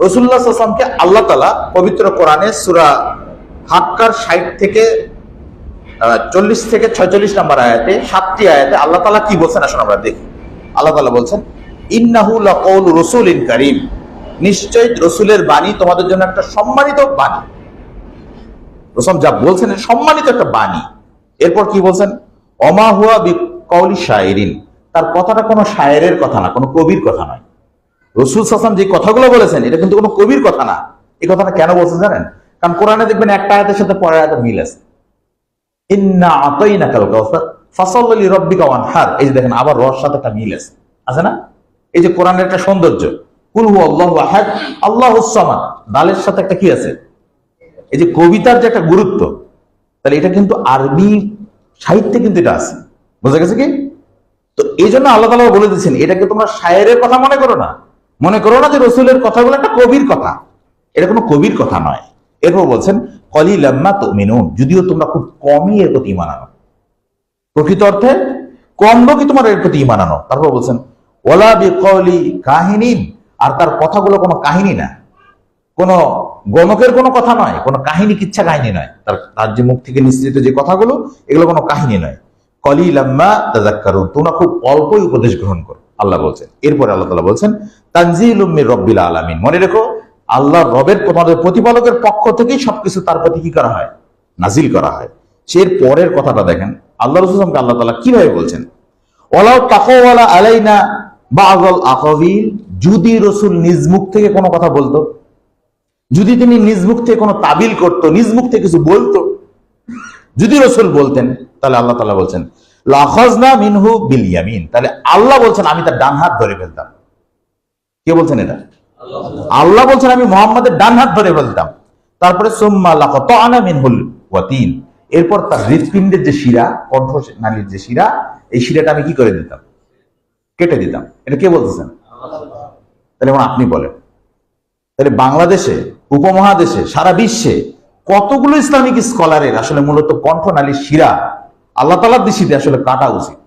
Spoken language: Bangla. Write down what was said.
রাসূলুল্লাহ সাল্লাল্লাহু আলাইহি ওয়াসাল্লামকে আল্লাহ তাআলা পবিত্র কোরআনে সূরা হাক্কার 60 থেকে 40 থেকে 46 নম্বর আয়াতে, 7টি আয়াতে আল্লাহ তাআলা কি বলছেন আসুন আমরা দেখি। আল্লাহ তাআলা বলছেন, ইন্নাহু লাকাউলু রাসূলিন কারীম, নিশ্চয় রাসূলের বাণী তোমাদের জন্য একটা সম্মানিত বাণী। রাসূল যা বলছেন সম্মানিত একটা বাণী। এরপর কি বলছেন, ওমা হুয়া বিকাউলি শায়রিন, তার কথাটা কোনো শায়েরের কথা না, কোনো কবির কথা নয়। রাসূল সাল্লাল্লাহু আলাইহি ওয়াসাল্লাম যে কথাগুলো বলেছেন এটা কিন্তু কোনো কবির কথা না। এই কথাটা কেন বলছেন জানেন? কারণ কোরআনে দেখবেন একটা আয়াতের সাথে পরের আয়াতের মিল আছে। ইন্না আতাইনাকাল কাউসার ফাসাল্লি লিরাব্বিকা ওয়ানহার, এই যে দেখেন আবার রর সাথে একটা মিল আছে না? এই যে কোরআনের একটা সৌন্দর্য, কুল হুয়াল্লাহু আহাদ আল্লাহুস সামাদ, দালের সাথে একটা কি আছে, এই যে কবিতার যে একটা গুরুত্ব, তাহলে এটা কিন্তু আরবি সাহিত্যে কিন্তু এটা আছে। বোঝা গেছে কি? তো এই জন্য আল্লাহ তাআলা বলে দিচ্ছেন, এটাকে তোমরা শায়েরের কথা মনে করো না, মনে করো না যে রাসূলের কথাগুলো একটা কবির কথা, এটা কোনো কবির কথা নয়। এরপর বলছেন, কলিলাম মা তুমিনুন, যদিও তোমরা খুব কমই এর প্রতি ঈমান আনো, প্রকৃত অর্থে কম লোকই তোমার এর প্রতি ঈমান আনো। তারপর বলছেন, ওয়ালা বিকাউলি কাহিনীন, আর তার কথাগুলো কোনো কাহিনী না, কোন গণকের কোনো কথা নয়, কোনো কাহিনী কিচ্ছা কাহিনী নয়, তার যে মুখ থেকে নিঃসৃত যে কথাগুলো এগুলো কোনো কাহিনী নয়। কলিলাম মা তাযাক্কারুন, তোমরা খুব অল্পই উপদেশ গ্রহণ করো, আল্লাহ বলছেন। এরপরে আল্লাহ তাআলা বলছেন, তানজিলুম মির রাব্বিল আলামিন, মনে রেখো আল্লাহর রবের, তোমাদের প্রতিপালকের পক্ষ থেকেই সবকিছু তার প্রতি কি করা হয়, নাজিল করা হয়। এর পরের কথাটা দেখেন, আল্লাহ রাসূলকে আল্লাহ তাআলা কিভাবে বলছেন, ওয়ালাউ তাকাওয়ালা আলাইনা বা'যাল আকাবিল, যদি রাসূল নিজ মুখ থেকে কোনো কথা বলতো, যদি তিনি নিজ মুখ থেকে কোনো তাবিল করতো, নিজ মুখ থেকে কিছু বলতো, যদি রাসূল বলতেন, তাহলে আল্লাহ তাআলা বলছেন লাখাযনা মিনহু বিল ইয়ামিন, তাহলে আল্লাহ বলছেন আমি তার ডান হাত ধরে ফেলতাম। কে বলছেন এটা? আল্লাহ বলছেন আমি মুহাম্মাদের ডান হাত ধরে ফেলতাম। তারপরে সুম্মা লাকাতা'না মিনহুল ওয়াতিন, এরপর তার হৃৎপিণ্ডের যে শিরা, কণ্ঠ নালীর যে শিরা, এই শিরাটা আমি কি করে দিতাম, কেটে দিতাম। এটা কে বলতেছেন? তাহলে এখন আপনি বলেন, তাহলে বাংলাদেশে, উপমহাদেশে, সারা বিশ্বে কতগুলো ইসলামিক স্কলারের আসলে মূলত কণ্ঠনালীর শিরা আল্লাহ তাআলার দৃষ্টিতে আসলে কাটা উচিত।